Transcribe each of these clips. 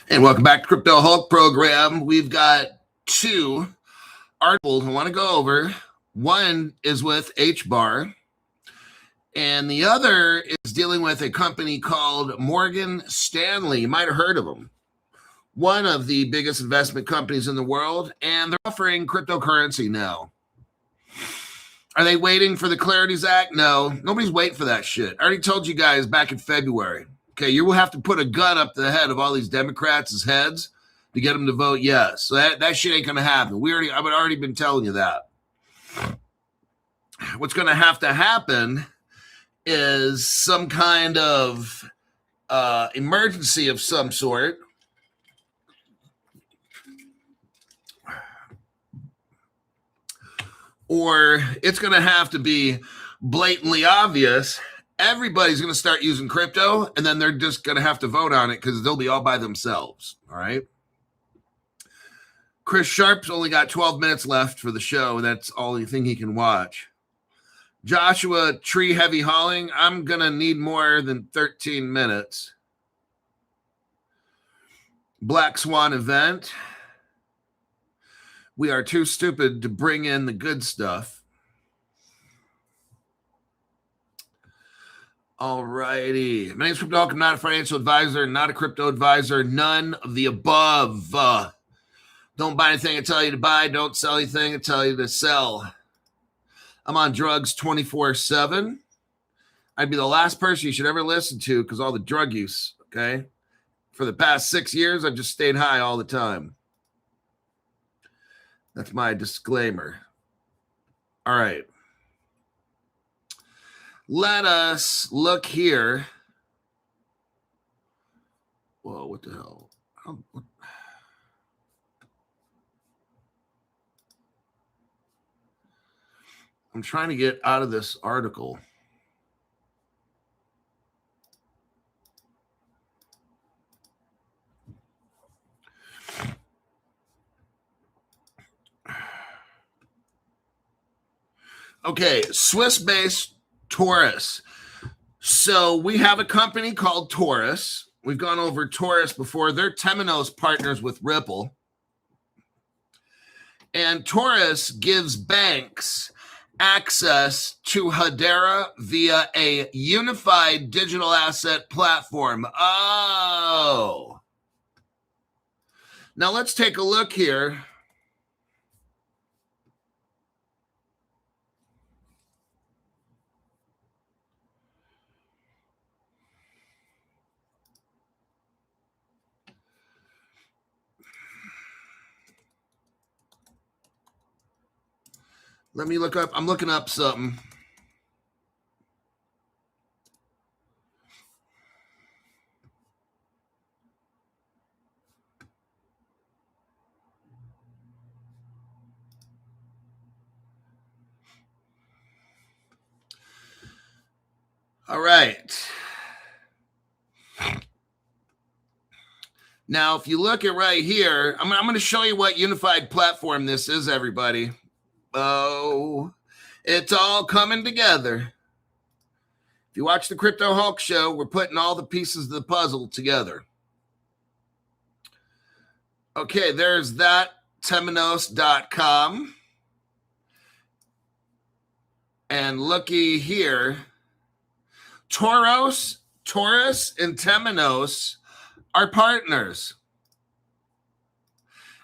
And welcome back to Crypto Hulk program. We've got two articles I want to go over. One is with HBAR, and the other is dealing with a company called Morgan Stanley. You might have heard of them. One of the biggest investment companies in the world, and they're offering cryptocurrency now. Are they waiting for the Clarities Act? No, nobody's waiting for that shit. I already told you guys back in February. Okay, you will have to put a gun up the head of all these Democrats' heads to get them to vote yes. So that shit ain't going to happen. I've already been telling you that. What's going to happen is some kind of emergency of some sort. Or it's going to have to be blatantly obvious. Everybody's going to start using crypto, and then they're just going to have to vote on it because they'll be all by themselves. All right. Chris Sharp's only got 12 minutes left for the show. That's all you think he can watch. Joshua Tree Heavy Hauling, I'm going to need more than 13 minutes. Black Swan event. We are too stupid to bring in the good stuff. All righty. My name's Crypto Hulk. I'm not a financial advisor, not a crypto advisor, none of the above. Don't buy anything I tell you to buy. Don't sell anything I tell you to sell. I'm on drugs 24/7. I'd be the last person you should ever listen to because all the drug use, okay? For the past 6 years, I've just stayed high all the time. That's my disclaimer. All right. Let us look here. Whoa, what the hell? I'm trying to get out of this article. Okay, Swiss-based Taurus. So we have a company called Taurus. We've gone over Taurus before. They're Temenos partners with Ripple. And Taurus gives banks access to Hedera via a unified digital asset platform. Oh. Now let's take a look here. Let me look up. I'm looking up something. All right. Now, if you look at right here, I'm going to show you what unified platform this is, everybody. Oh, it's all coming together. If you watch the Crypto Hulk show, we're putting all the pieces of the puzzle together. Okay, there's that, Temenos.com. And looky here, Taurus and Temenos are partners.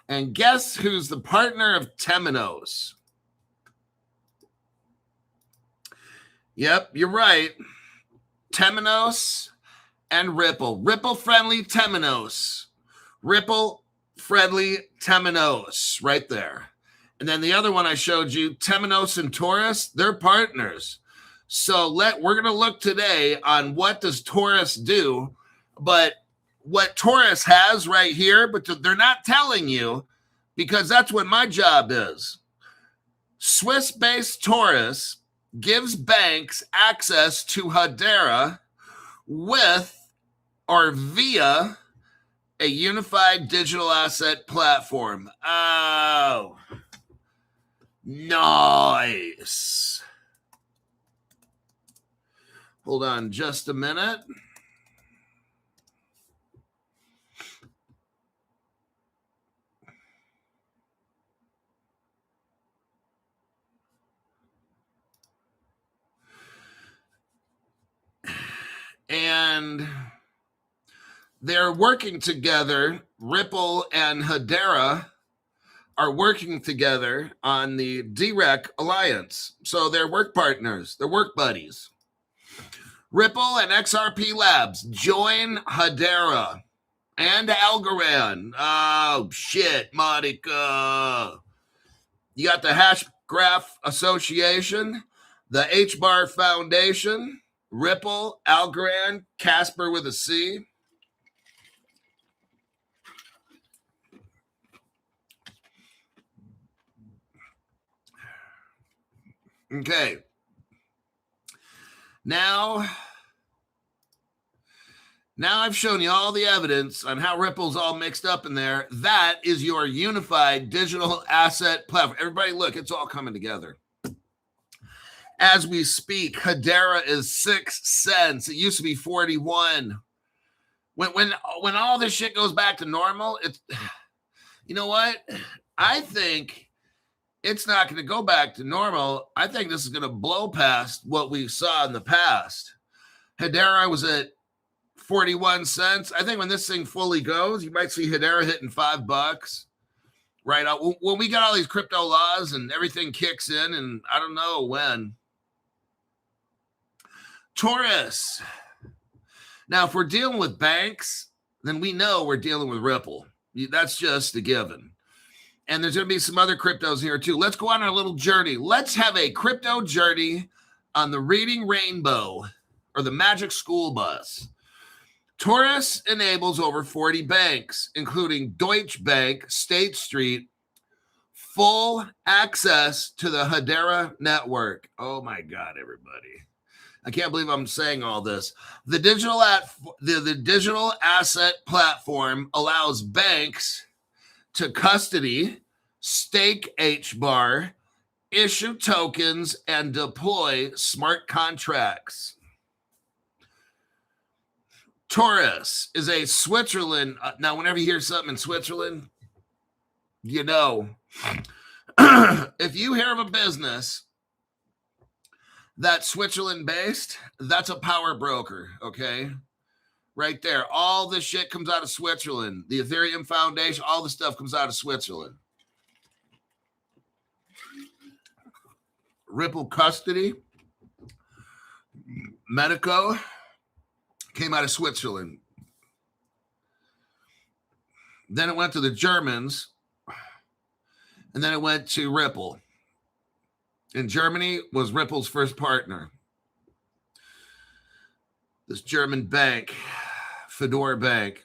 And guess who's the partner of Temenos? Yep, you're right. Temenos and Ripple. Ripple-friendly Temenos. Ripple-friendly Temenos right there. And then the other one I showed you, Temenos and Taurus, they're partners. So we're going to look today on what does Taurus do, but what Taurus has right here, but they're not telling you because that's what my job is. Swiss-based Taurus gives banks access to Hedera with or via a unified digital asset platform. Oh, nice. Hold on just a minute. and they're working together. Ripple and Hedera are working together on the DREC Alliance. So they're work partners, they're work buddies. Ripple and XRP Labs join Hedera and Algorand. Oh, shit, Monica. You got the Hash Graph Association, the HBAR Foundation, Ripple, Algorand, Casper with a C. Okay. Now I've shown you all the evidence on how Ripple's all mixed up in there. That is your unified digital asset platform. Everybody, look, it's all coming together. As we speak, Hedera is 6 cents. It used to be 41. When all this shit goes back to normal, it's, you know what? I think it's not going to go back to normal. I think this is going to blow past what we saw in the past. Hedera was at 41 cents. I think when this thing fully goes, you might see Hedera hitting $5 right out. When we got all these crypto laws and everything kicks in, and I don't know when. Taurus. Now, if we're dealing with banks, then we know we're dealing with Ripple. That's just a given. And there's going to be some other cryptos here too. Let's go on our little journey. Let's have a crypto journey on the Reading Rainbow or the Magic School Bus. Taurus enables over 40 banks, including Deutsche Bank, State Street, full access to the Hedera network. Oh my God, everybody. I can't believe I'm saying all this. The digital asset platform allows banks to custody, stake HBAR, issue tokens, and deploy smart contracts. Taurus is a Switzerland. Now, whenever you hear something in Switzerland, you know, if you hear of a business that's Switzerland-based, that's a power broker, okay? Right there. All this shit comes out of Switzerland. The Ethereum Foundation, all the stuff comes out of Switzerland. Ripple Custody, Medico, came out of Switzerland. Then it went to the Germans, and then it went to Ripple. And Germany was Ripple's first partner. This German bank, Fedora Bank.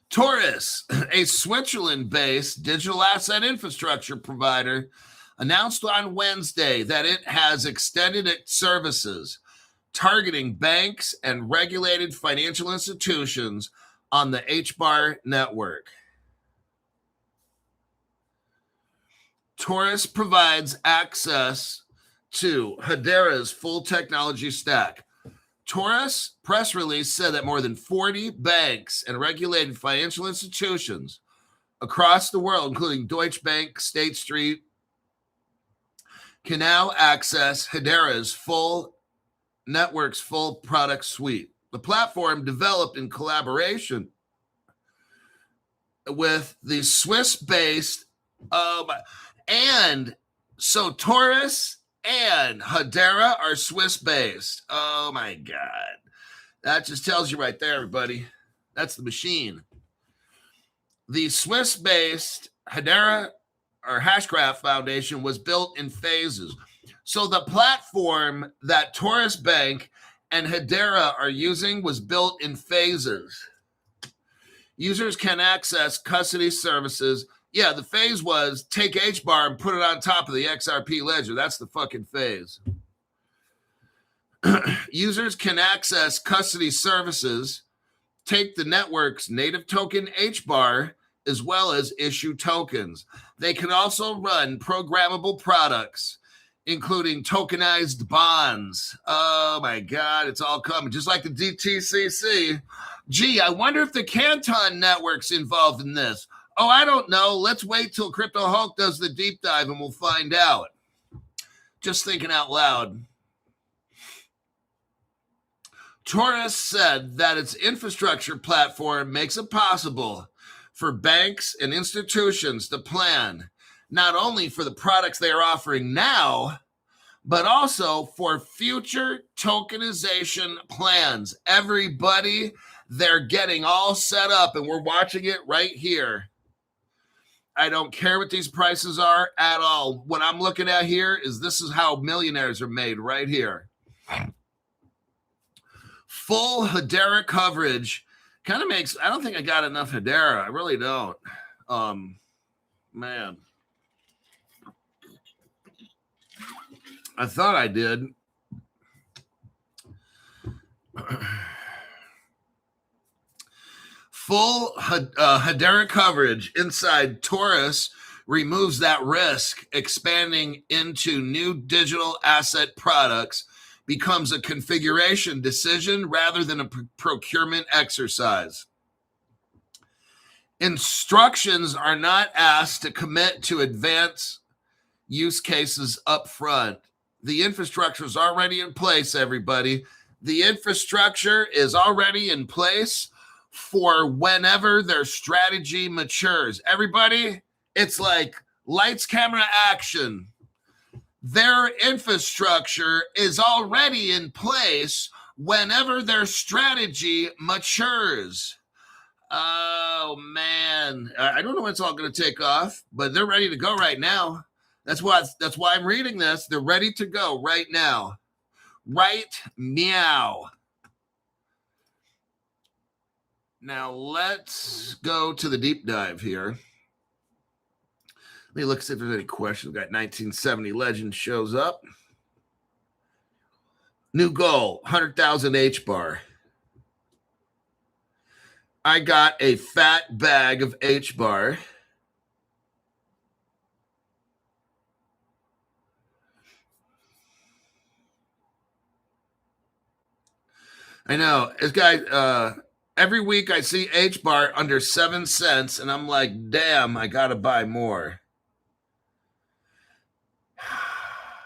Taurus, a Switzerland-based digital asset infrastructure provider, announced on Wednesday that it has extended its services targeting banks and regulated financial institutions on the HBAR network. Taurus provides access to Hedera's full technology stack. Taurus press release said that more than 40 banks and regulated financial institutions across the world, including Deutsche Bank, State Street, can now access Hedera's full network's full product suite. The platform, developed in collaboration with the Swiss-based, and so Taurus and Hedera are Swiss-based. Oh my God. That just tells you right there, everybody. That's the machine. The Swiss-based Hedera or Hashgraph Foundation was built in phases. So the platform that Taurus Bank and Hedera are using was built in phases. Users can access custody services. Yeah, the phase was take HBAR and put it on top of the XRP ledger. That's the fucking phase. Users can access custody services, take the network's native token HBAR, as well as issue tokens. They can also run programmable products, including tokenized bonds. Oh my God, it's all coming. Just like the DTCC. Gee, I wonder if the Canton network's involved in this. Oh, I don't know. Let's wait till Crypto Hulk does the deep dive and we'll find out. Just thinking out loud. Taurus said that its infrastructure platform makes it possible for banks and institutions to plan not only for the products they are offering now, but also for future tokenization plans. Everybody, they're getting all set up, and we're watching it right here. I don't care what these prices are at all. What I'm looking at here is this is how millionaires are made right here. Full Hedera coverage kind of makes, I don't think I got enough Hedera. I really don't. Man. I thought I did. Full Hedera coverage inside Taurus removes that risk, expanding into new digital asset products becomes a configuration decision rather than a procurement exercise. Instructions are not asked to commit to advanced use cases up front. The infrastructure is already in place, everybody. The infrastructure is already in place for whenever their strategy matures. Everybody, it's like lights, camera, action. Their infrastructure is already in place whenever their strategy matures. Oh, man. I don't know when it's all going to take off, but they're ready to go right now. That's why I'm reading this. They're ready to go right now. Right meow. Now let's go to the deep dive here. Let me look, see if there's any questions. We've got 1970 Legend shows up. New goal, 100,000 HBAR. I got a fat bag of HBAR. I know. This guy, every week I see HBAR under 7 cents, and I'm like, damn, I got to buy more.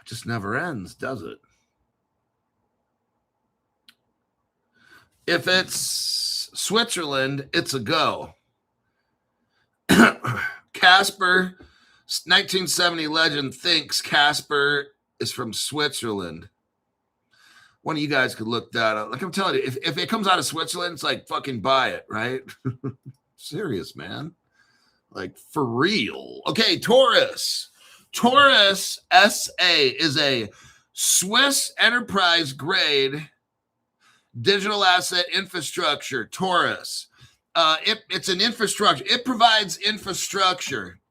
Just never ends, does it? If it's Switzerland, it's a go. Casper, 1970 Legend thinks Casper is from Switzerland. One of you guys could look that up. Like I'm telling you, if it comes out of Switzerland, it's like fucking buy it, right? Serious, man. Like for real. Okay, Taurus. Taurus SA is a Swiss enterprise grade digital asset infrastructure. Taurus. It's an infrastructure. It provides infrastructure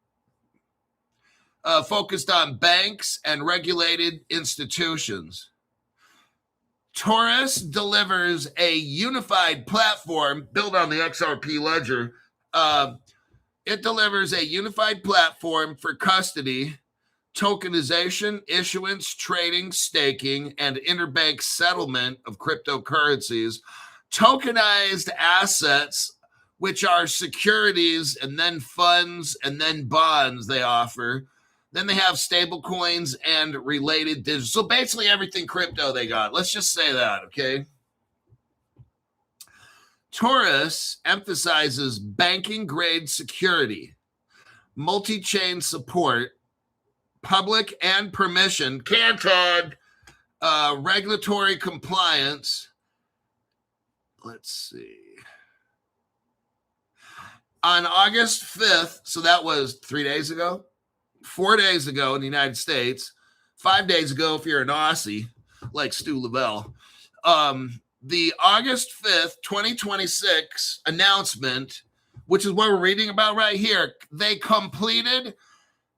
focused on banks and regulated institutions. Taurus delivers a unified platform built on the XRP ledger. It delivers a unified platform for custody, tokenization, issuance, trading, staking, and interbank settlement of cryptocurrencies. Tokenized assets, which are securities and then funds and then bonds they offer. Then they have stable coins and related digital. So basically everything crypto they got. Let's just say that, okay? Taurus emphasizes banking-grade security, multi-chain support, public and permission, Canton, regulatory compliance. Let's see. On August 5th, so that was 3 days ago, 4 days ago in the United States, 5 days ago if you're an Aussie, like Stu Lavelle, the August 5th, 2026 announcement, which is what we're reading about right here, they completed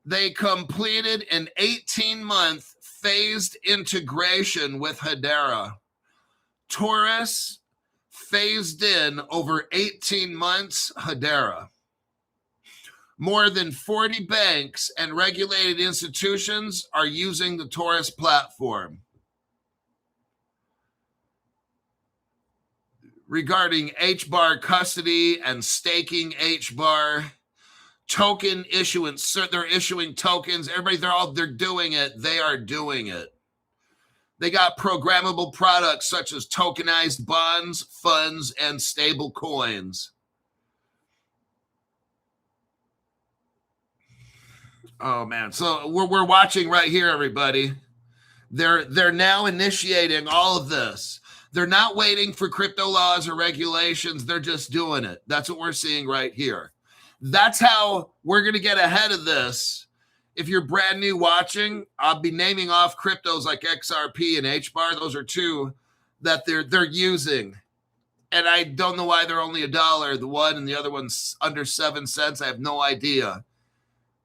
an 18-month phased integration with Hedera. Taurus phased in over 18 months Hedera. More than 40 banks and regulated institutions are using the Taurus platform. Regarding HBAR custody and staking HBAR, token issuance, they're issuing tokens. Everybody, they're doing it. They are doing it. They got programmable products such as tokenized bonds, funds, and stable coins. Oh man, so we're watching right here, everybody. They're now initiating all of this. They're not waiting for crypto laws or regulations. They're just doing it. That's what we're seeing right here. That's how we're going to get ahead of this. If you're brand new watching, I'll be naming off cryptos like XRP and HBAR. Those are two that they're using. And I don't know why they're only $1. The one and the other one's under 7 cents. I have no idea.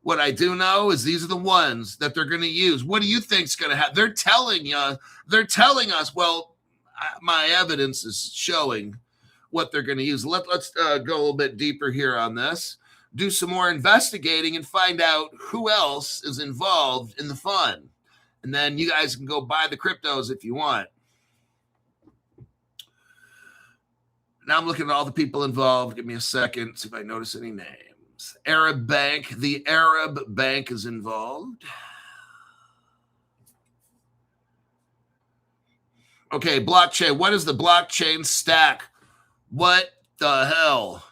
What I do know is these are the ones that they're going to use. What do you think's going to happen? They're telling us, well, my evidence is showing what they're going to use. Let's go a little bit deeper here on this, do some more investigating and find out who else is involved in the fun. And then you guys can go buy the cryptos if you want. Now I'm looking at all the people involved. Give me a second, see if I notice any names. Arab Bank. The Arab Bank is involved. Okay, blockchain. What is the blockchain stack? What the hell?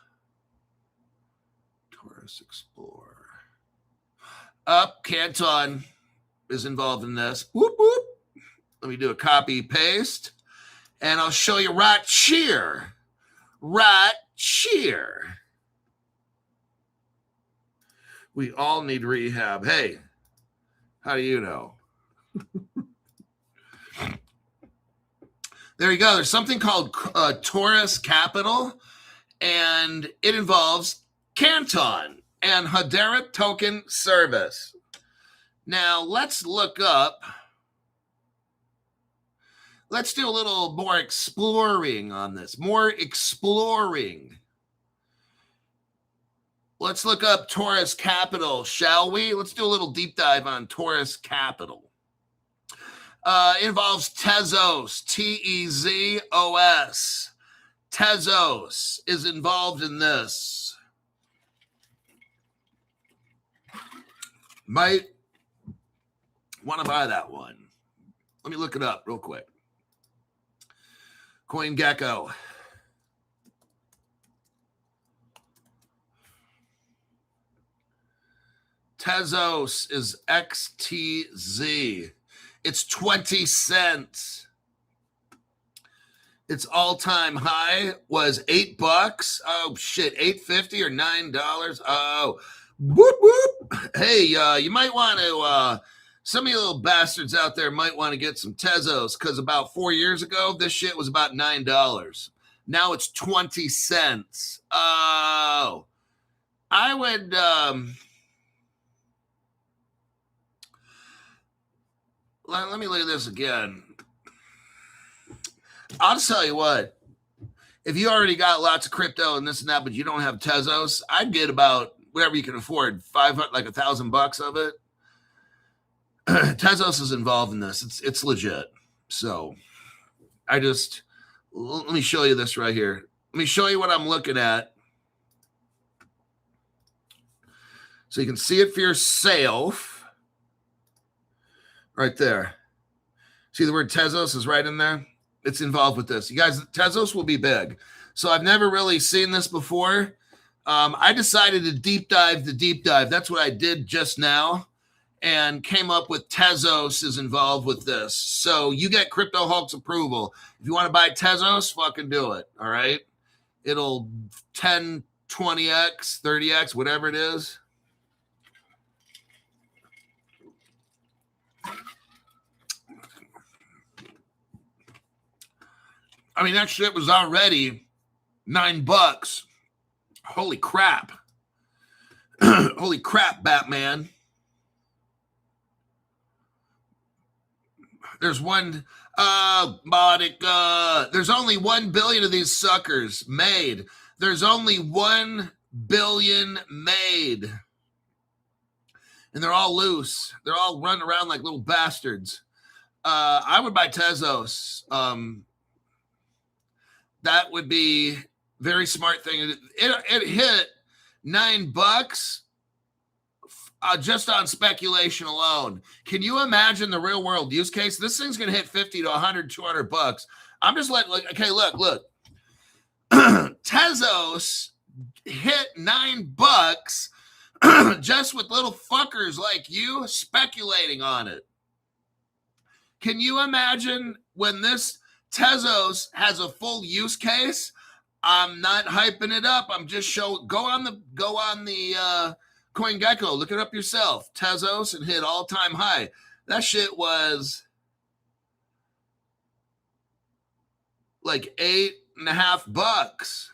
Taurus Explorer. Canton is involved in this. Whoop, whoop. Let me do a copy paste. And I'll show you right here. Right here. We all need rehab. Hey, how do you know? There you go. There's something called Taurus Capital, and it involves Canton and Hedera Token Service. Now, let's look up. Let's do a little more exploring on this. More exploring. Let's look up Taurus Capital, shall we? Let's do a little deep dive on Taurus Capital. It involves Tezos, T-E-Z-O-S. Tezos is involved in this. Might want to buy that one. Let me look it up real quick. CoinGecko. Tezos is XTZ. It's 20 cents. Its all-time high was $8. Oh shit, $8.50 or $9. Oh, whoop whoop. Hey, you might want to. Some of you little bastards out there might want to get some Tezos because about 4 years ago, this shit was about $9. Now it's 20 cents. Oh, I would. Let me look at this again. I'll just tell you what. If you already got lots of crypto and this and that, but you don't have Tezos, I'd get about whatever you can afford, $500, like $1,000 of it. Tezos is involved in this. It's legit. So let me show you this right here. Let me show you what I'm looking at. So you can see it for yourself. Right there. See the word Tezos is right in there? It's involved with this. You guys, Tezos will be big. So I've never really seen this before. I decided to deep dive the deep dive. That's what I did just now and came up with Tezos is involved with this. So you get Crypto Hulk's approval. If you want to buy Tezos, fucking do it. All right. It'll 10, 20x, 30x, whatever it is. I mean, that shit was already $9. Holy crap. Holy crap, Batman. There's one, Monica. There's only 1 billion of these suckers made. There's only 1 billion made. And they're all loose. They're all running around like little bastards. I would buy Tezos. That would be very smart thing. It hit $9 just on speculation alone. Can you imagine the real world use case? This thing's going to hit 50 to 100, 200 bucks. I'm just letting, like, okay, look. Tezos hit $9 just with little fuckers like you speculating on it. Can you imagine when this Tezos has a full use case? I'm not hyping it up. I'm just showing. Go on the CoinGecko. Look it up yourself. Tezos and hit all-time high. That shit was like $8.50.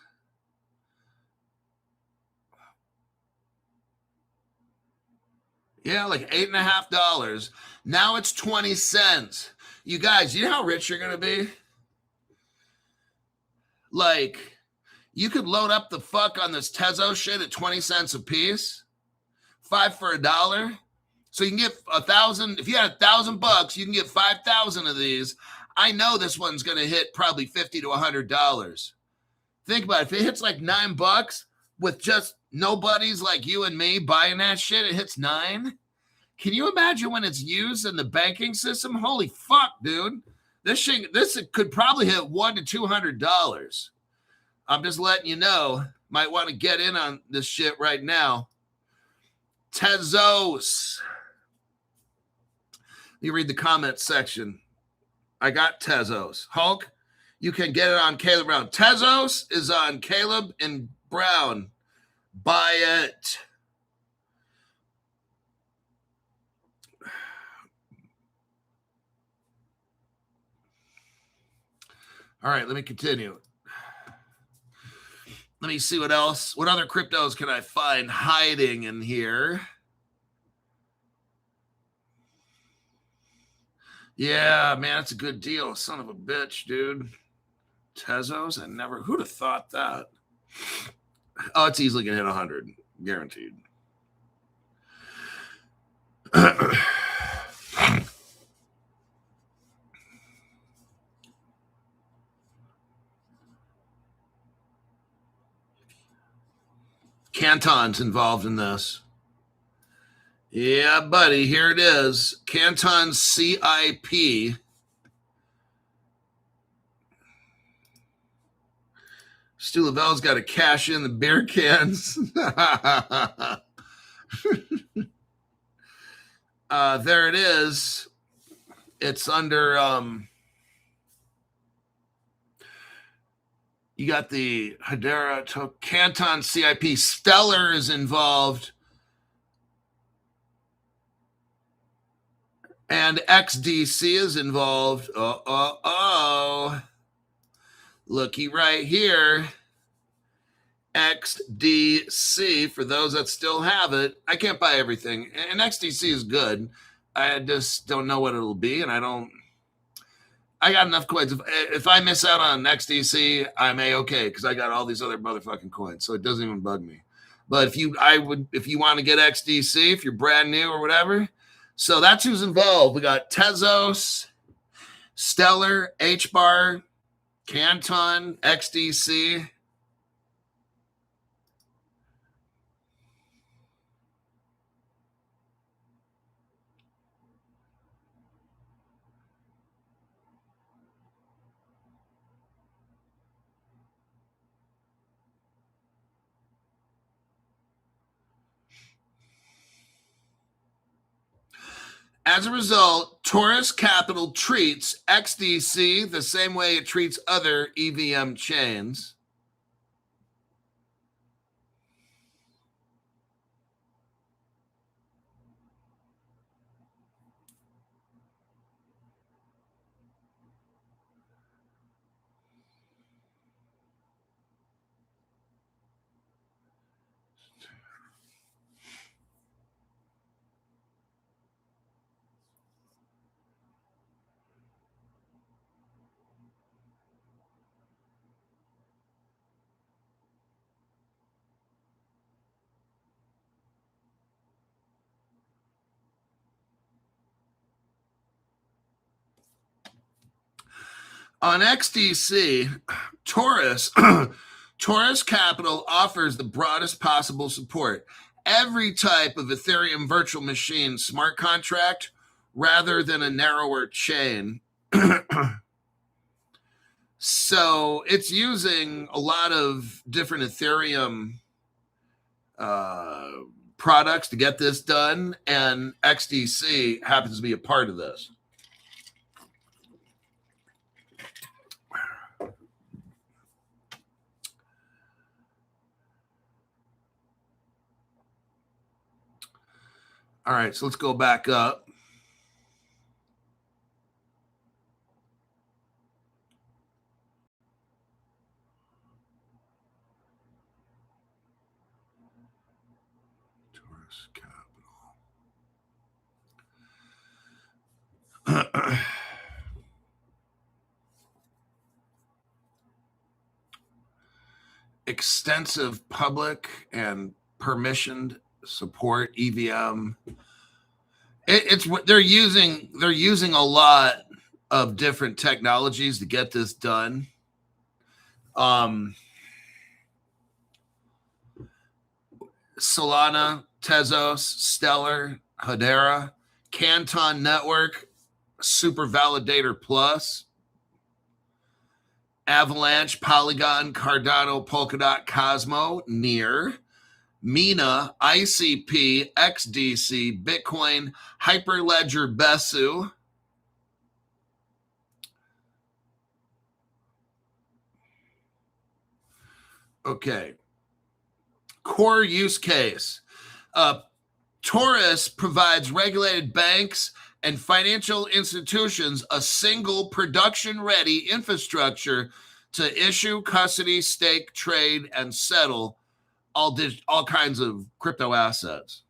Yeah, like $8.50. Now it's 20 cents. You guys, you know how rich you're gonna be? Like, you could load up the fuck on this Tezos shit at 20 cents a piece. 5 for $1. So you can get 1,000. If you had $1,000, you can get 5,000 of these. I know this one's gonna hit probably $50 to $100. Think about it. If it hits like $9 with just nobodies like you and me buying that shit, it hits 9. Can you imagine when it's used in the banking system? Holy fuck, dude. This could probably hit $100 to $200. I'm just letting you know. Might want to get in on this shit right now. Tezos. You read the comment section. I got Tezos. Hulk, you can get it on Caleb Brown. Tezos is on Caleb and Brown. Buy it. All right, let me continue. Let me see what else. What other cryptos can I find hiding in here? Yeah, man, it's a good deal. Son of a bitch, dude. Tezos, who'd have thought that? Oh, it's easily going to hit 100. Guaranteed. Canton's involved in this. Yeah, buddy, here it is. Canton CIP. Stu Lavelle's got to cash in the beer cans. There it is. It's under... you got the Hedera to Canton CIP. Stellar is involved. And XDC is involved. Looky right here. XDC, for those that still have it. I can't buy everything. And XDC is good. I just don't know what it'll be. And I got enough coins. If I miss out on XDC, I'm A-okay because I got all these other motherfucking coins. So it doesn't even bug me. But if you want to get XDC, if you're brand new or whatever. So that's who's involved. We got Tezos, Stellar, HBAR, Canton, XDC. As a result, Taurus Capital treats XDC the same way it treats other EVM chains. On XDC, Taurus Capital offers the broadest possible support. every type of Ethereum virtual machine smart contract rather than a narrower chain. So it's using a lot of different Ethereum products to get this done, and XDC happens to be a part of this. All right, so let's go back up. Extensive public and permissioned support EVM. They're using a lot of different technologies to get this done. Solana, Tezos, Stellar, Hedera, Canton Network, Super Validator Plus, Avalanche, Polygon, Cardano, Polkadot, Cosmo, Near, Mina, ICP, XDC, Bitcoin, Hyperledger, Besu. Okay. Core use case. Taurus provides regulated banks and financial institutions a single production-ready infrastructure to issue, custody, stake, trade, and settle all kinds of crypto assets.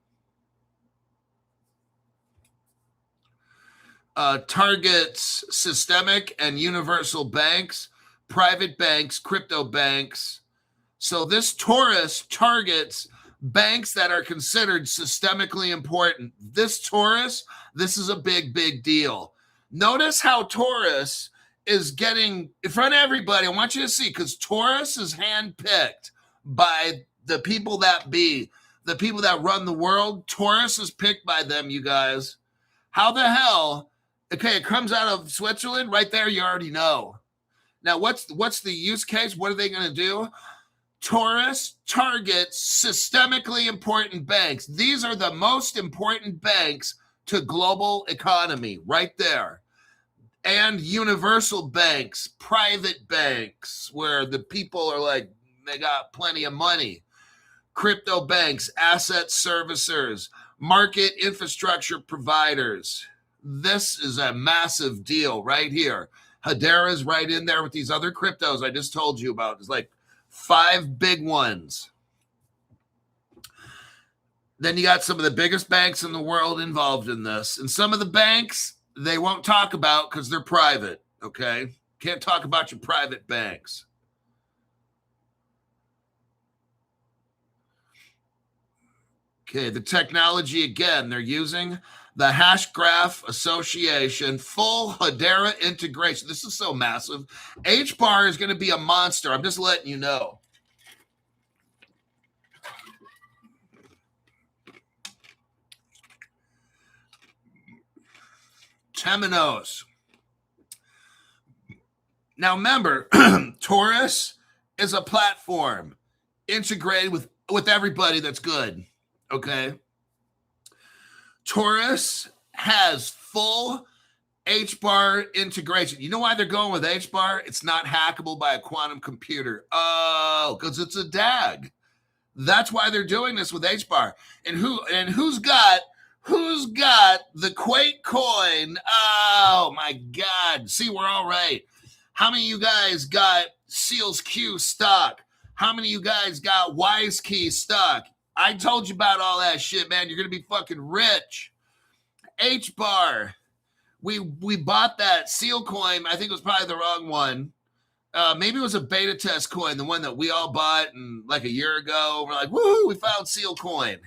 Targets systemic and universal banks, private banks, crypto banks. So this Taurus targets banks that are considered systemically important. This is a big deal. Notice how Taurus is getting in front of everybody. I want you to see, because Taurus is handpicked by the people that run the world. Taurus is picked by them, you guys. How the hell? Okay, it comes out of Switzerland right there. You already know. Now, what's the use case? What are they going to do? Taurus targets systemically important banks. These are the most important banks to global economy right there. And universal banks, private banks, where the people are like, they got plenty of money. Crypto banks, asset servicers, market infrastructure providers. This is a massive deal right here. Hedera's right in there with these other cryptos I just told you about. It's like 5 big ones. Then you got some of the biggest banks in the world involved in this. And some of the banks they won't talk about because they're private, okay? Can't talk about your private banks. Okay, the technology, again, they're using the Hash Graph Association, full Hedera integration. This is so massive. HBAR is going to be a monster. I'm just letting you know. Temenos. Now remember, Taurus is a platform integrated with everybody that's good, okay? Taurus has full HBAR integration. You know why they're going with HBAR? It's not hackable by a quantum computer. Oh, because it's a DAG. That's why they're doing this with HBAR. And who's got the Quake coin? Oh my God. See, we're all right. How many of you guys got Seals Q stock? How many of you guys got Wise Key stock? I told you about all that shit, man. You're going to be fucking rich. HBAR. We bought that Seal coin. I think it was probably the wrong one. Maybe it was a beta test coin, the one that we all bought like a year ago. We're like, woo, we found Seal coin.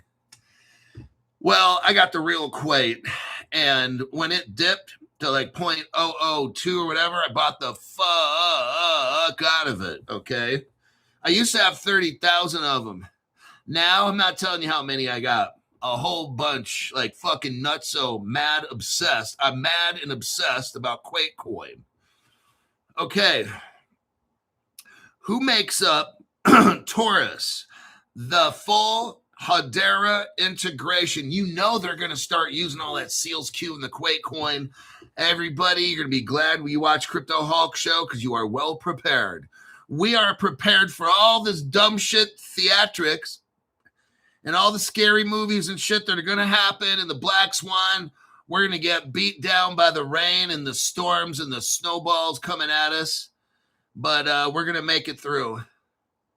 Well, I got the real Quate. And when it dipped to like 0.002 or whatever, I bought the fuck out of it, okay? I used to have 30,000 of them. Now I'm not telling you how many I got. A whole bunch, like fucking nutso, mad, obsessed. I'm mad and obsessed about Quake Coin. Okay. Who makes up Taurus? The full Hedera integration. You know they're going to start using all that Seals Q and the Quake Coin. Everybody, you're going to be glad when you watch Crypto Hulk Show because you are well prepared. We are prepared for all this dumb shit theatrics and all the scary movies and shit that are going to happen. And the Black Swan, we're going to get beat down by the rain and the storms and the snowballs coming at us. But we're going to make it through.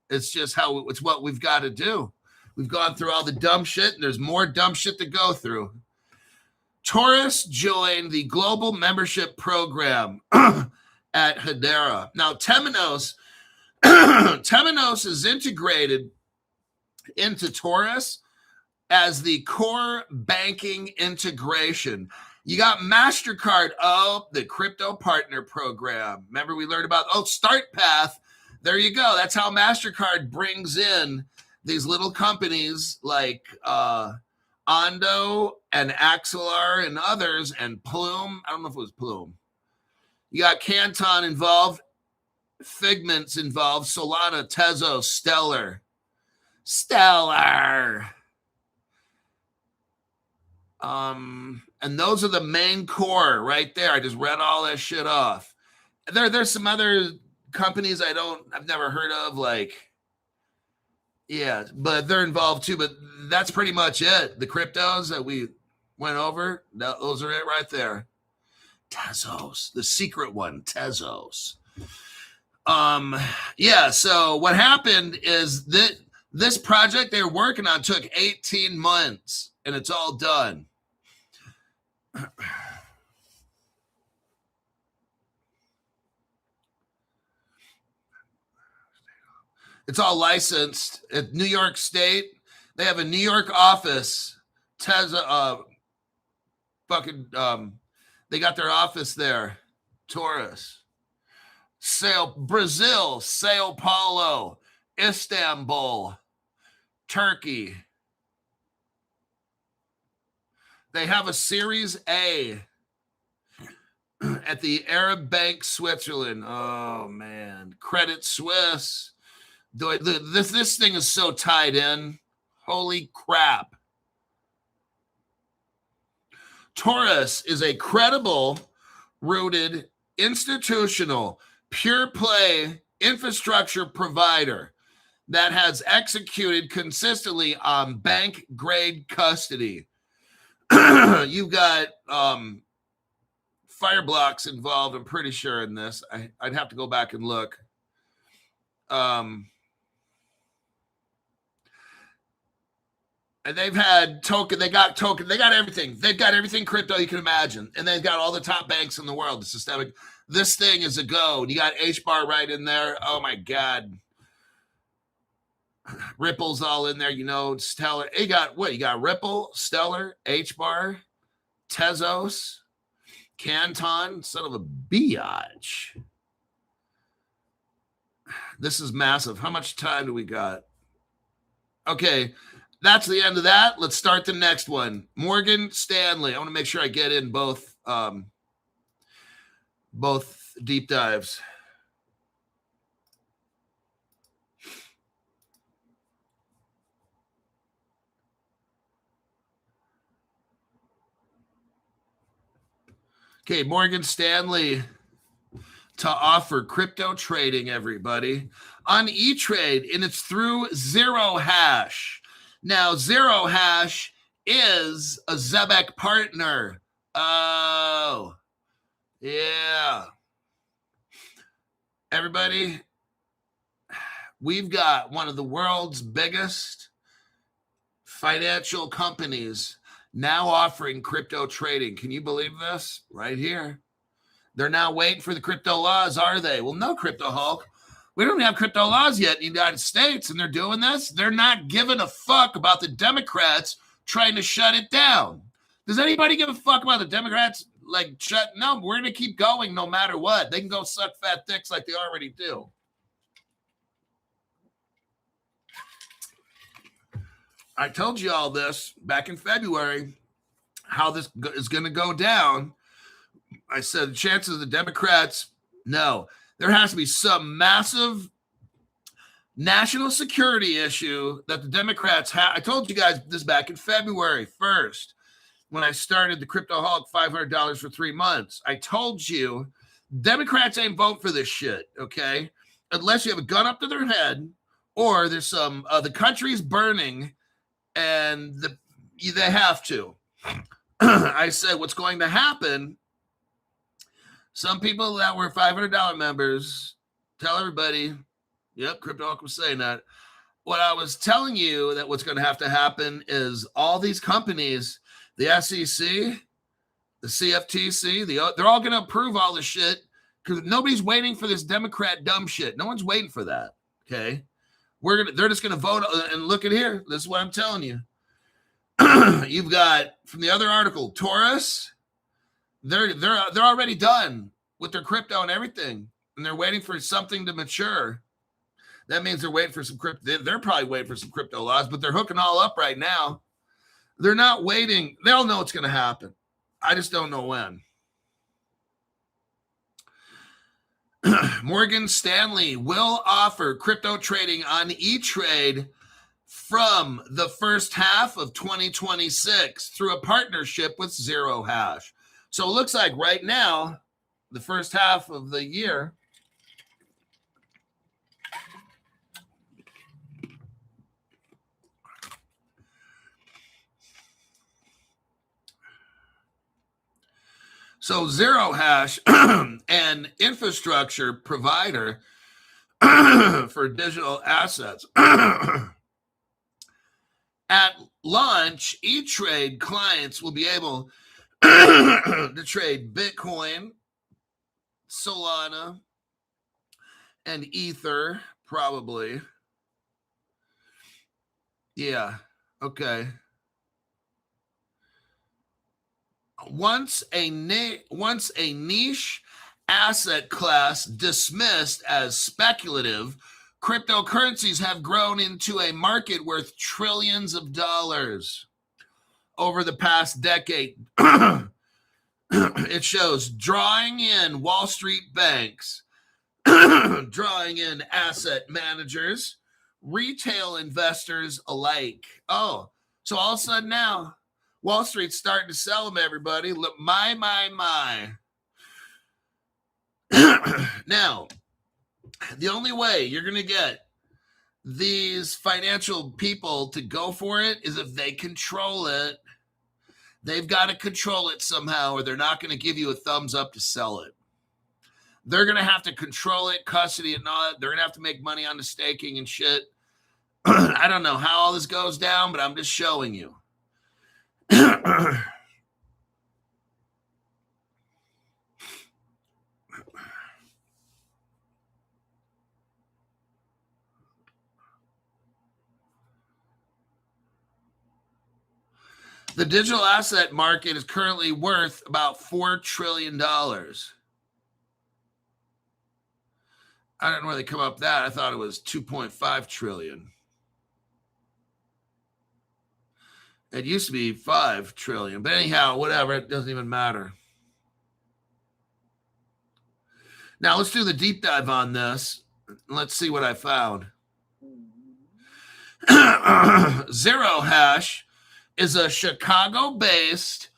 It's just it's what we've got to do. We've gone through all the dumb shit, and there's more dumb shit to go through. Taurus joined the global membership program at Hedera. Now, Temenos is integrated into Taurus as the core banking integration. You got MasterCard, the crypto partner program. Remember we learned about, StartPath. There you go. That's how MasterCard brings in these little companies like Ondo and Axelar and others, and Plume. I don't know if it was Plume. You got Canton involved, Figments involved, Solana, Tezos, Stellar. And those are the main core right there. I just read all that shit off. There's some other companies I've never heard of, but they're involved too. But that's pretty much it. The cryptos that we went over, those are it right there. Tezos, the secret one, Tezos. So what happened is that this project they were working on took 18 months, and it's all done. It's all licensed at New York State. They have a New York office. They got their office there. Taurus. Brazil, Sao Paulo, Istanbul, Turkey. They have a Series A at the Arab Bank, Switzerland. Oh, man. Credit Suisse. This thing is so tied in. Holy crap. Taurus is a credible, rooted, institutional, pure play infrastructure provider that has executed consistently on bank grade custody. You've got Fireblocks involved, I'm pretty sure, in this. I'd have to go back and look. And they've had token, they got everything. They've got everything crypto you can imagine. And they've got all the top banks in the world. The systemic. This thing is a go. And you got HBAR right in there. Oh my God. Ripple's all in there, Stellar. You got what? You got Ripple, Stellar, HBAR, Tezos, Canton, son of a biatch. This is massive. How much time do we got? Okay. That's the end of that. Let's start the next one. Morgan Stanley. I want to make sure I get in both deep dives. Okay, Morgan Stanley to offer crypto trading, everybody, on Etrade, and it's through Zero Hash. Now, Zero Hash is a Zebek partner. Oh, yeah. Everybody, we've got one of the world's biggest financial companies now offering crypto trading. Can you believe this? Right here. They're now waiting for the crypto laws, are they? Well, no, Crypto Hulk. We don't have crypto laws yet in the United States, and they're doing this. They're not giving a fuck about the Democrats trying to shut it down. Does anybody give a fuck about the Democrats? No, we're going to keep going no matter what. They can go suck fat dicks like they already do. I told you all this back in February, how this is going to go down. I said the chances of the Democrats, no. There has to be some massive national security issue that the Democrats have. I told you guys this back in February 1st when I started the Crypto Hawk $500 for 3 months. I told you Democrats ain't vote for this shit, okay? Unless you have a gun up to their head or there's some, the country's burning and they have to. I said what's going to happen, some people that were $500 members, tell everybody, yep, Crypto Hawk was saying that. What I was telling you that what's going to have to happen is all these companies, the SEC, the CFTC, they're all going to approve all this shit because nobody's waiting for this Democrat dumb shit. No one's waiting for that, okay? They're just going to vote, and look at here. This is what I'm telling you. You've got, from the other article, Taurus, they're already done with their crypto and everything, and they're waiting for something to mature. That means they're waiting for some crypto. They're probably waiting for some crypto laws, but they're hooking all up right now. They're not waiting. They all know what's going to happen. I just don't know when. Morgan Stanley will offer crypto trading on Etrade from the first half of 2026 through a partnership with Zero Hash. So it looks like right now, the first half of the year, so Zero Hash, an infrastructure provider for digital assets. At launch, Etrade clients will be able to trade Bitcoin, Solana, and Ether, probably. Yeah, okay. Once a niche asset class dismissed as speculative, cryptocurrencies have grown into a market worth trillions of dollars over the past decade. It shows drawing in Wall Street banks, drawing in asset managers, retail investors alike. Oh, so all of a sudden now, Wall Street's starting to sell them, everybody. Look, my. Now, the only way you're going to get these financial people to go for it is if they control it. They've got to control it somehow, or they're not going to give you a thumbs up to sell it. They're going to have to control it, custody and all that. They're going to have to make money on the staking and shit. I don't know how all this goes down, but I'm just showing you. The digital asset market is currently worth about $4 trillion. I don't know where they come up with that. I thought it was 2.5 trillion. It used to be 5 trillion, but anyhow, whatever, it doesn't even matter. Now let's do the deep dive on this. Let's see what I found. Zero Hash is a Chicago-based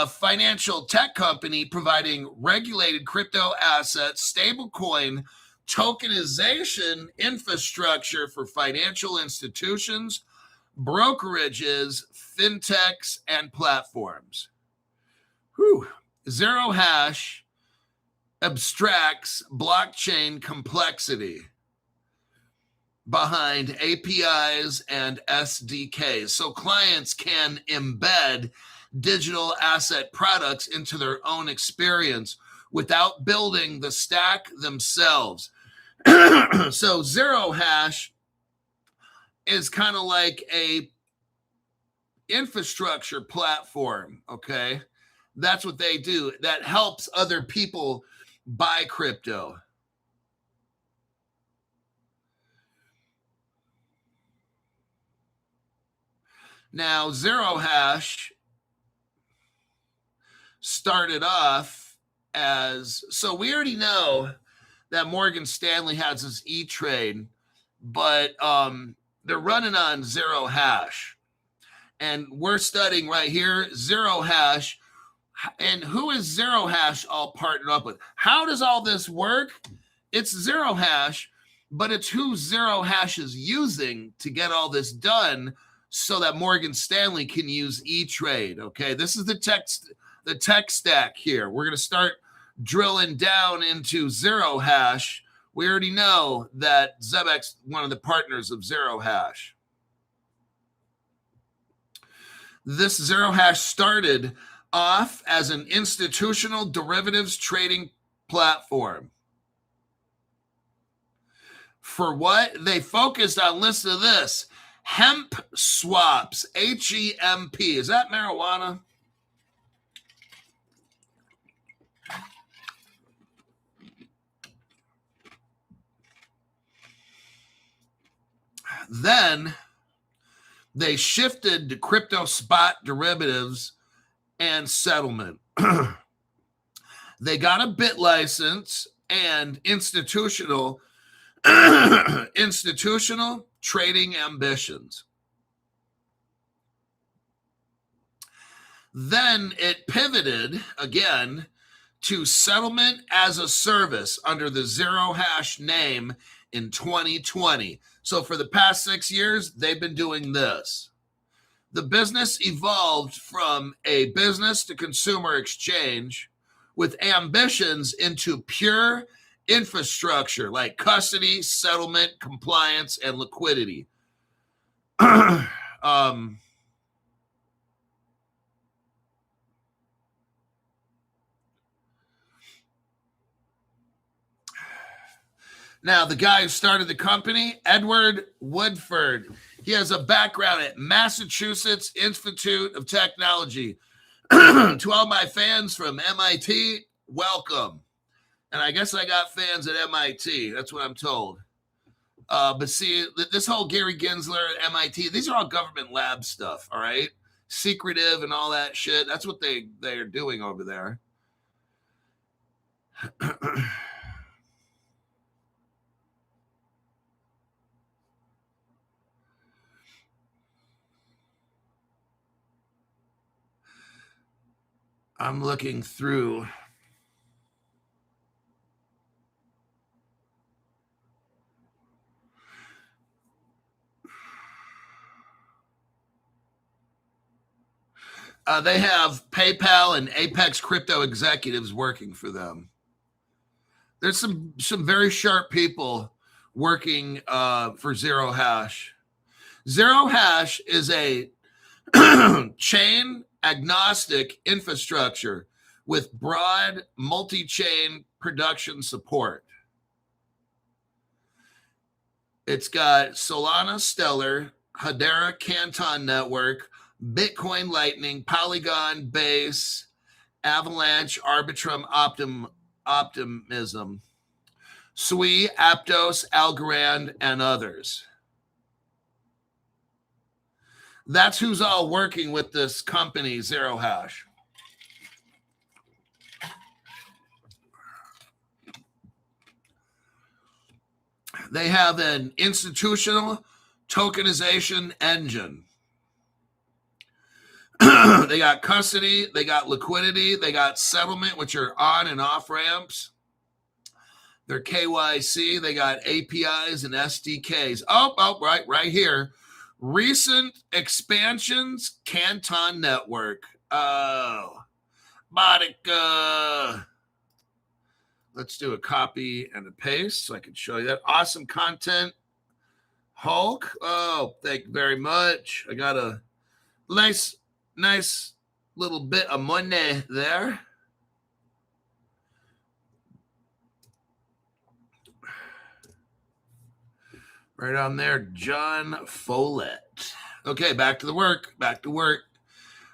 financial tech company providing regulated crypto assets, stablecoin, tokenization infrastructure for financial institutions, brokerages, fintechs, and platforms. Zero Hash abstracts blockchain complexity behind APIs and SDKs, so clients can embed digital asset products into their own experience without building the stack themselves. So Zero Hash is kind of like a infrastructure platform, okay? That's what they do. That helps other people buy crypto. Now, Zero Hash started off as, so we already know that Morgan Stanley has this E-Trade, but they're running on Zero Hash. And we're studying right here, Zero Hash. And who is Zero Hash all partnered up with? How does all this work? It's Zero Hash, but it's who Zero Hash is using to get all this done so that Morgan Stanley can use E-Trade. Okay, this is the tech stack here. We're going to start drilling down into Zero Hash. We already know that Zebek's one of the partners of Zero Hash. This Zero Hash started off as an institutional derivatives trading platform. For what? They focused on, listen to this, hemp swaps, HEMP. Is that marijuana? Then they shifted to crypto spot derivatives and settlement. They got a bit license and institutional trading ambitions. Then it pivoted again to settlement as a service under the Zero Hash name in 2020. So for the past 6 years, they've been doing this. The business evolved from a business to consumer exchange with ambitions into pure infrastructure like custody, settlement, compliance, and liquidity. Now, the guy who started the company, Edward Woodford, he has a background at Massachusetts Institute of Technology. To all my fans from MIT, welcome. And I guess I got fans at MIT. That's what I'm told. But see, this whole Gary Gensler at MIT, these are all government lab stuff, all right? Secretive and all that shit. That's what they're doing over there. I'm looking through. They have PayPal and Apex crypto executives working for them. There's some very sharp people working for Zero Hash. Zero Hash is a chain agnostic infrastructure with broad multi-chain production support. It's got Solana, Stellar, Hedera, Canton Network, Bitcoin Lightning, Polygon, Base, Avalanche, Arbitrum, Optimism, Sui, Aptos, Algorand, and others. That's who's all working with this company, Zero Hash. They have an institutional tokenization engine. They got custody, they got liquidity, they got settlement, which are on and off ramps. Their KYC, they got APIs and SDKs. Right here. Recent expansions, Canton Network. Oh, Monica. Let's do a copy and a paste so I can show you that. Awesome content. Hulk. Oh, thank you very much. I got a nice little bit of money there. Right on there, John Follett. Okay, back to work.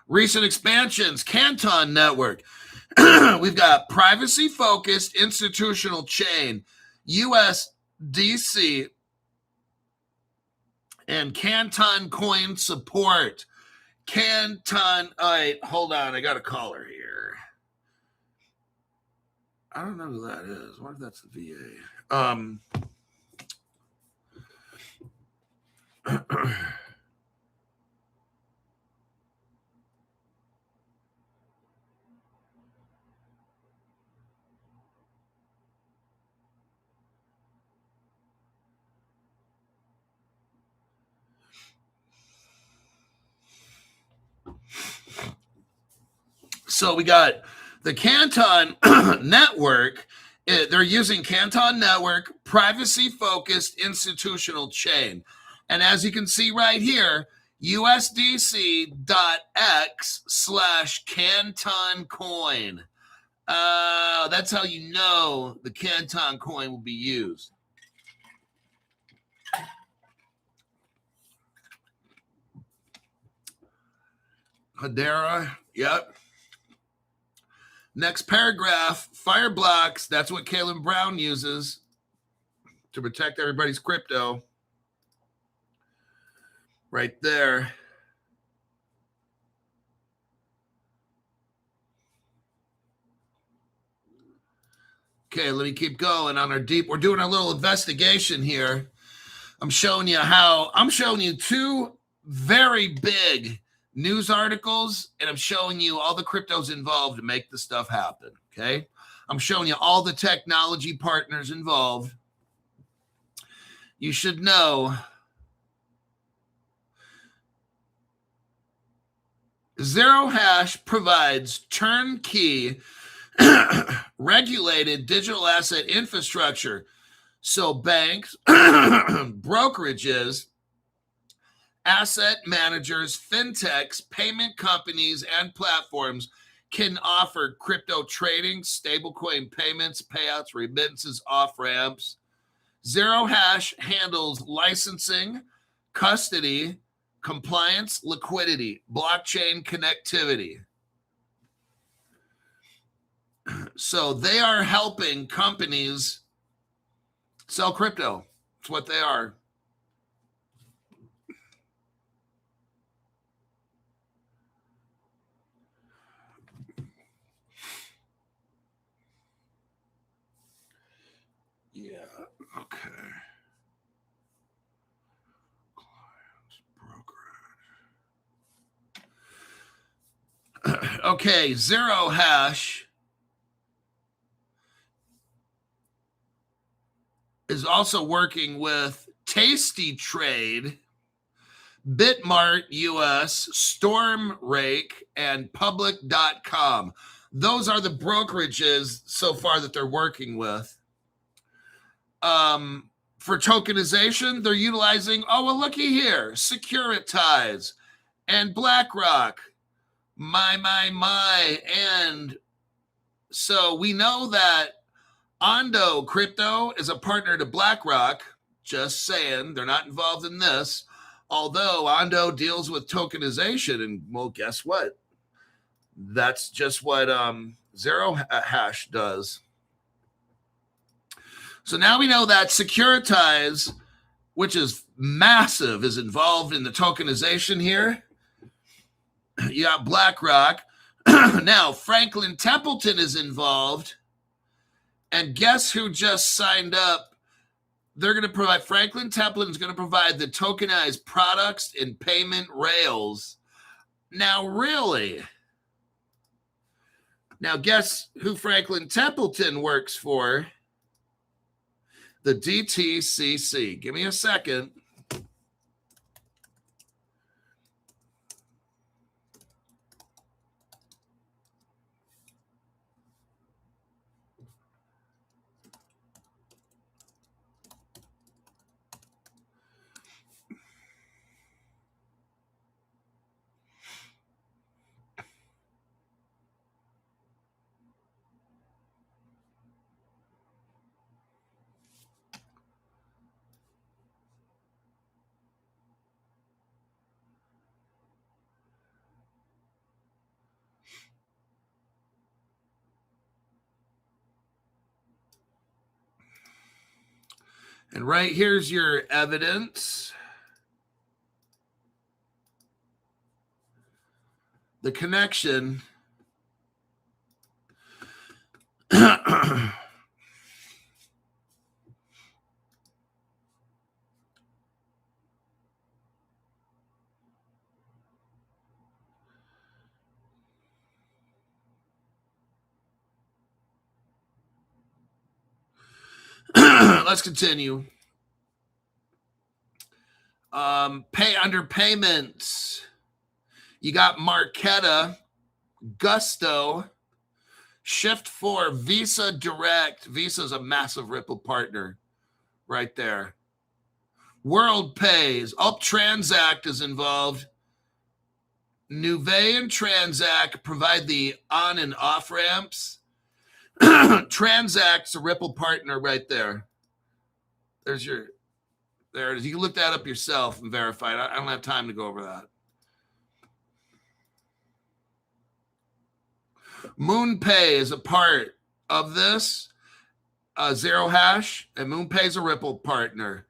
Recent expansions, Canton Network. We've got privacy-focused institutional chain, USDC, and Canton Coin support. Canton. All right, hold on. I got a caller here. I don't know who that is. I wonder if that's the VA. So we got the Canton network. They're using Canton network, privacy-focused institutional chain. And as you can see right here, USDC.X/Canton coin. That's how you know the Canton coin will be used. Hedera, yep. Next paragraph, fire blocks. That's what Caleb Brown uses to protect everybody's crypto. Right there. Okay, let me keep going on our deep. We're doing a little investigation here. I'm showing you two very big news articles, and I'm showing you all the cryptos involved to make this stuff happen. Okay. I'm showing you all the technology partners involved. You should know Zero Hash provides turnkey regulated digital asset infrastructure. So banks, brokerages, asset managers, fintechs, payment companies, and platforms can offer crypto trading, stablecoin payments, payouts, remittances, off-ramps. Zero Hash handles licensing, custody, compliance, liquidity, blockchain connectivity. So they are helping companies sell crypto. That's what they are. Yeah, okay. Clients, brokerage. Okay, Zero Hash is also working with Tasty Trade, Bitmart US, Stormrake, and Public.com. Those are the brokerages so far that they're working with. For tokenization, they're utilizing, oh, well, looky here, Securitize and BlackRock. My. And so we know that Ondo Crypto is a partner to BlackRock. Just saying, they're not involved in this. Although Ondo deals with tokenization, and well, guess what? That's just what Zero Hash does. So now we know that Securitize, which is massive, is involved in the tokenization here. You got BlackRock. Now Franklin Templeton is involved. And guess who just signed up? They're going to provide, Franklin Templeton is going to provide the tokenized products and payment rails. Now, really? Now, guess who Franklin Templeton works for? The DTCC. Give me a second. And right here's your evidence. the connection let's continue. Pay under payments. You got Marqeta, Gusto, Shift4, Visa Direct. Visa's a massive Ripple partner right there. World Pays. Transact is involved. Nuvei and Transact provide the on and off ramps. Transact's a Ripple partner right there. There it is. You can look that up yourself and verify it. I don't have time to go over that. MoonPay is a part of this. Zero Hash, and MoonPay is a Ripple partner.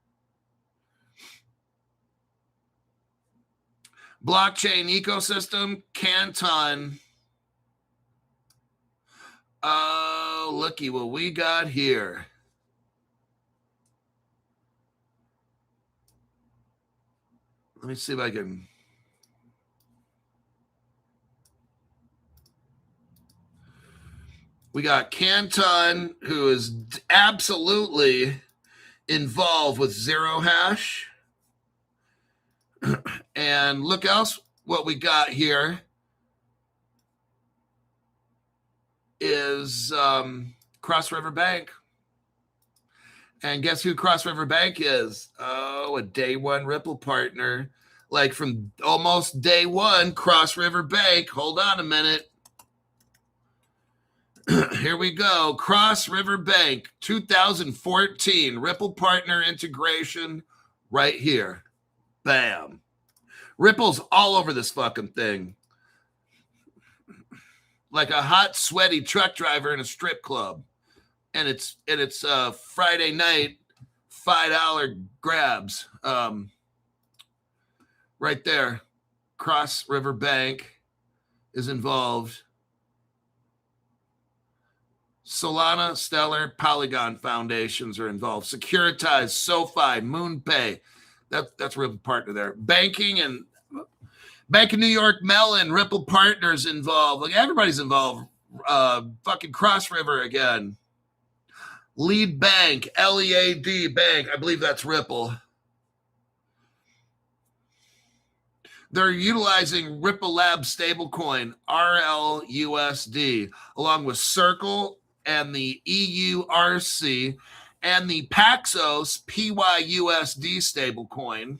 Blockchain ecosystem, Canton. Oh, looky what we got here. Let me see if I can. We got Canton, who is absolutely involved with Zero Hash. And look else what we got here is Cross River Bank. And guess who Cross River Bank is? Oh, a day one Ripple partner. Like from almost day one, Cross River Bank. Hold on a minute. Here we go. Cross River Bank, 2014. Ripple partner integration right here. Bam. Ripple's all over this fucking thing. Like a hot, sweaty truck driver in a strip club. And it's Friday night, $5 grabs. Right there. Cross River Bank is involved. Solana, Stellar, Polygon foundations are involved. Securitize, SoFi, MoonPay. That's a Ripple partner there. Banking and Bank of New York Mellon, Ripple partners involved. Like everybody's involved. Fucking Cross River again. Lead Bank, LEAD Bank. I believe that's Ripple. They're utilizing Ripple Labs stablecoin, RLUSD, along with Circle and the EURC and the Paxos PYUSD stablecoin.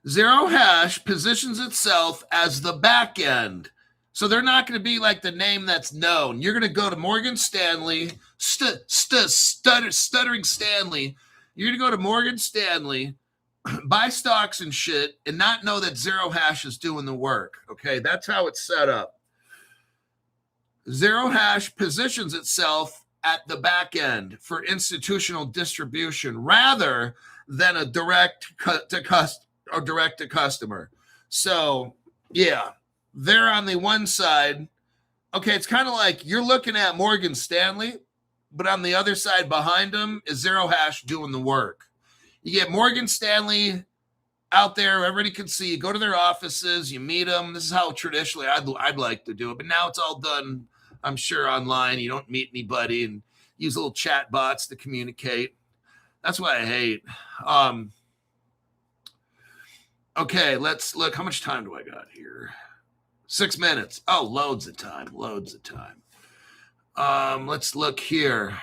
Zero Hash positions itself as the back end. So they're not going to be like the name that's known. You're going to go to Morgan Stanley, stuttering Stanley. You're going to go to Morgan Stanley, buy stocks and shit, and not know that Zero Hash is doing the work. Okay, that's how it's set up. Zero Hash positions itself at the back end for institutional distribution rather than a direct to customer. So, yeah, they're on the one side. Okay, it's kind of like you're looking at Morgan Stanley, but on the other side behind them is Zero Hash doing the work. You get Morgan Stanley out there, everybody can see. You go to their offices, you meet them. This is how traditionally I'd like to do it, but now it's all done, I'm sure, online. You don't meet anybody and use little chat bots to communicate. That's what I hate. Okay, let's look. How much time do I got here? 6 minutes. Oh, loads of time. Let's look here.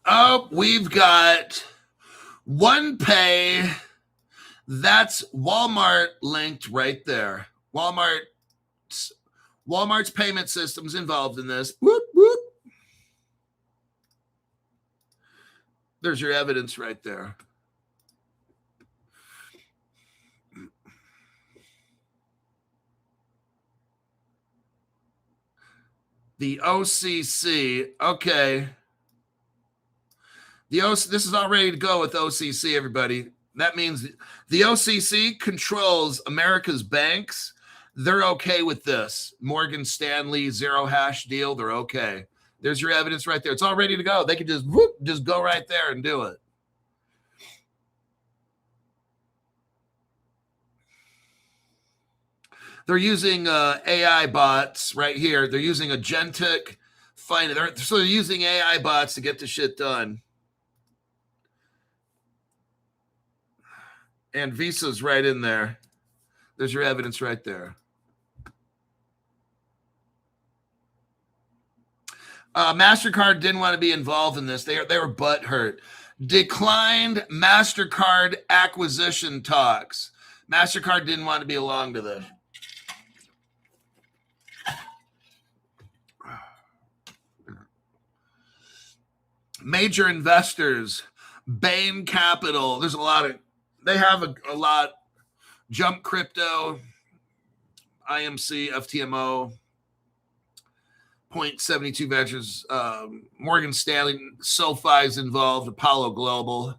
Oh, we've got OnePay. That's Walmart linked right there. Walmart's payment system's involved in this. Whoop, whoop. There's your evidence right there. The OCC. Okay. This is all ready to go with OCC, everybody. That means the OCC controls America's banks. They're okay with this. Morgan Stanley zero hash deal, they're okay. There's your evidence right there. It's all ready to go. They can just go right there and do it. They're using AI bots right here. They're using agentic finance. So they're using AI bots to get the shit done. And Visa's right in there. There's your evidence right there. MasterCard didn't want to be involved in this. They were butthurt. Declined MasterCard acquisition talks. MasterCard didn't want to be along to this. Major investors, Bain Capital. There's a lot of, they have a lot. Jump Crypto, IMC, FTMO, 0.72 Ventures, Morgan Stanley, SoFi is involved, Apollo Global.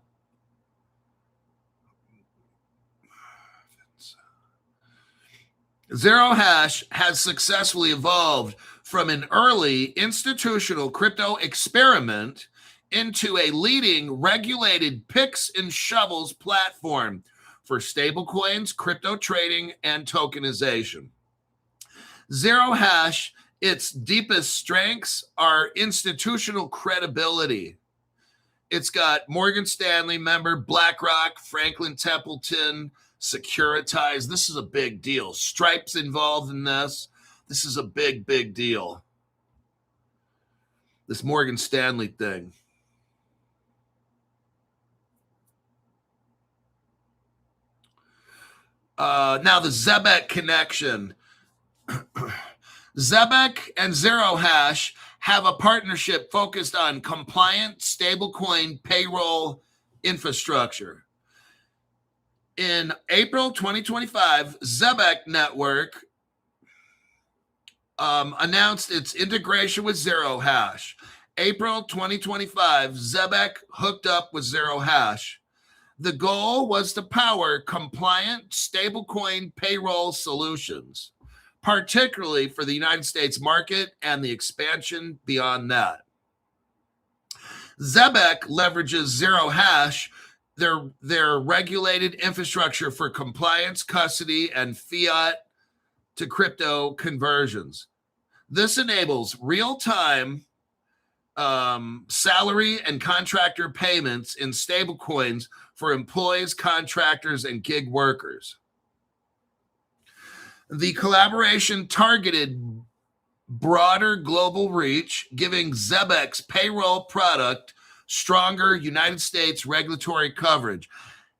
Zero Hash has successfully evolved from an early institutional crypto experiment into a leading regulated picks and shovels platform for stablecoins, crypto trading, and tokenization. Zero Hash, its deepest strengths are institutional credibility. It's got Morgan Stanley member, BlackRock, Franklin Templeton, Securitize. This is a big deal. Stripe's involved in this. This is a big, big deal. This Morgan Stanley thing. Now the Zebek connection. Zebek and Zero Hash have a partnership focused on compliant stablecoin payroll infrastructure. In April 2025, Zebek Network announced its integration with Zero Hash. April 2025, Zebek hooked up with Zero Hash. The goal was to power compliant stablecoin payroll solutions, particularly for the United States market and the expansion beyond that. Zebek leverages Zero Hash, their regulated infrastructure for compliance, custody, and fiat to crypto conversions. This enables real-time salary and contractor payments in stablecoins for employees, contractors, and gig workers. The collaboration targeted broader global reach, giving Zebek's payroll product stronger United States regulatory coverage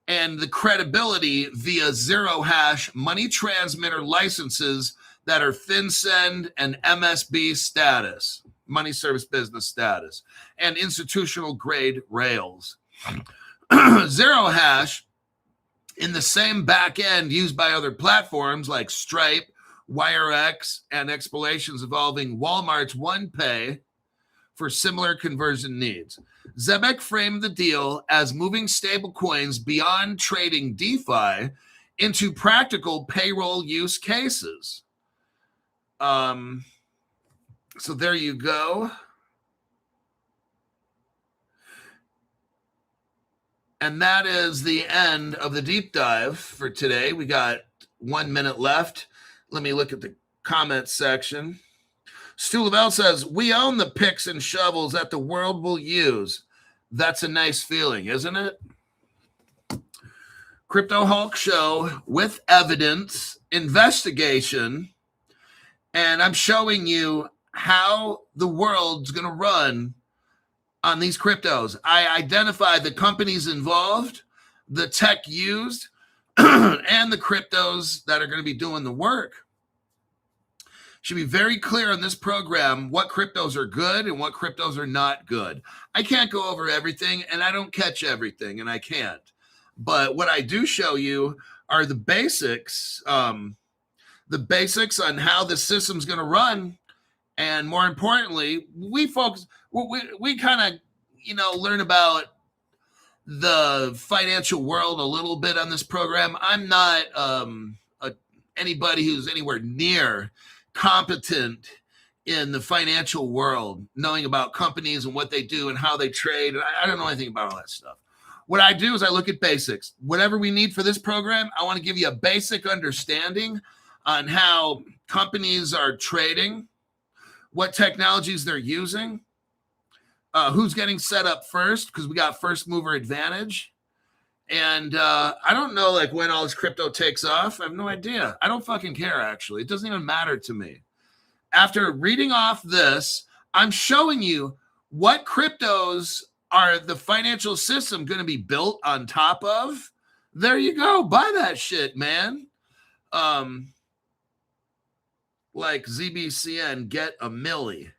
and the credibility via Zero Hash money transmitter licenses that are FinCEN and MSB status, money service business status, and institutional grade rails. Zero Hash, in the same back end used by other platforms like Stripe, WireX, and explanations involving Walmart's OnePay for similar conversion needs. Zebek framed the deal as moving stablecoins beyond trading DeFi into practical payroll use cases. So there you go. And that is the end of the deep dive for today. We got 1 minute left. Let me look at the comments section. Stu Lavelle says, we own the picks and shovels that the world will use. That's a nice feeling, isn't it? Crypto Hulk show with evidence, investigation, and I'm showing you how the world's going to run on these cryptos. I identified the companies involved, the tech used, and the cryptos that are going to be doing the work. Should be very clear on this program what cryptos are good and what cryptos are not good. I can't go over everything, and I don't catch everything, and I can't. But what I do show you are the basics on how the system's going to run. And more importantly, we kind of, learn about the financial world a little bit on this program. I'm not anybody who's anywhere near competent in the financial world, knowing about companies and what they do and how they trade. I don't know anything about all that stuff. What I do is I look at basics. Whatever we need for this program, I want to give you a basic understanding on how companies are trading, what technologies they're using, who's getting set up first, because we got first mover advantage. And I don't know like when all this crypto takes off. I have no idea. I don't fucking care, actually. It doesn't even matter to me. After reading off this, I'm showing you what cryptos are the financial system going to be built on top of. There you go. Buy that shit, man. Like ZBCN, get a milli.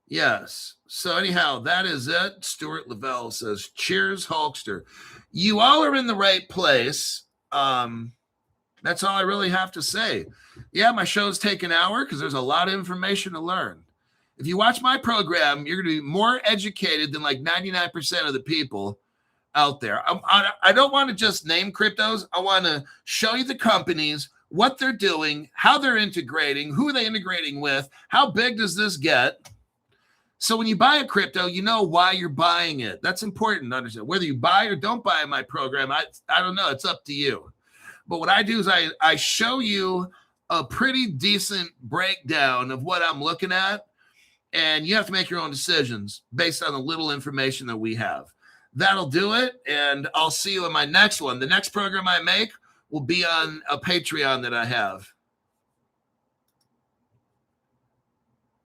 Yes. So anyhow, that is it. Stuart Lavelle says, cheers, Hulkster. You all are in the right place. That's all I really have to say. Yeah, my shows take an hour because there's a lot of information to learn. If you watch my program, you're going to be more educated than like 99% of the people out there. I don't want to just name cryptos. I want to show you the companies, what they're doing, how they're integrating, who are they integrating with, how big does this get? So when you buy a crypto, you know why you're buying it. That's important to understand. Whether you buy or don't buy my program, I don't know. It's up to you. But what I do is I show you a pretty decent breakdown of what I'm looking at, and you have to make your own decisions based on the little information that we have. That'll do it, and I'll see you in my next one. The next program I make will be on a Patreon that I have.